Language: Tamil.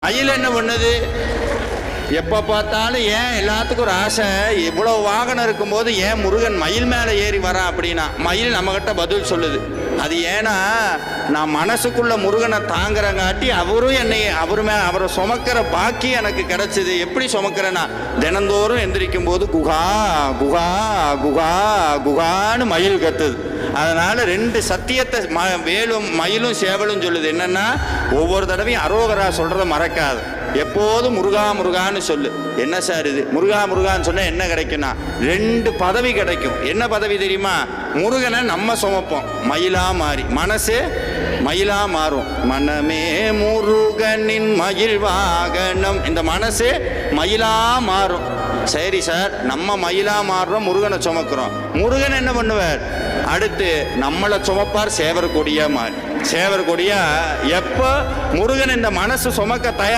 மயில் என்ன பண்ணுது? எப்போ பார்த்தாலும் ஏன் எல்லாத்துக்கும் ஒரு ஆசை, இவ்வளோ வாகனம் இருக்கும்போது ஏன் முருகன் மயில் மேலே ஏறி வரான் அப்படின்னா, மயில் நம்மகிட்ட பதில் சொல்லுது. அது ஏன்னா நான் மனசுக்குள்ள முருகனை தாங்குறங்காட்டி அவரும் என்னை அவரை சுமக்கிற பாக்கி எனக்கு கிடைச்சிது. எப்படி சுமக்கிறேன்னா, தினந்தோறும் எந்திரிக்கும் போது குகா குகா குகா குகான்னு மயில் கத்துது. அதனால ரெண்டு சத்தியத்தை வேலும் மயிலும் சேவலும் சொல்லுது. என்னன்னா, ஒவ்வொரு தடவையும் அரோகரா சொல்றதை மறக்காது, எப்போதும் முருகா முருகான்னு சொல்லு. என்ன சார் இது முருகா முருகான்னு சொன்னா என்ன கிடைக்கும்னா, ரெண்டு பதவி கிடைக்கும். என்ன பதவி தெரியுமா? முருகனை நம்ம சுமப்போம், மயிலா மாறி மனசு மயிலா மாறும். மனமே முருகனின் மயில் வாகனம், இந்த மனசு மயிலா மாறும். சரி சார், நம்ம மயிலா மாறுறோம், முருகனை சுமக்கிறோம். முருகன் என்ன பண்ணுவார்? அடுத்து நம்மளை சுமப்பார் சேவர் கொடியா மாறி. சேவர் கொடியா எப்போ முருகன் இந்த மனசு சுமக்க தயார்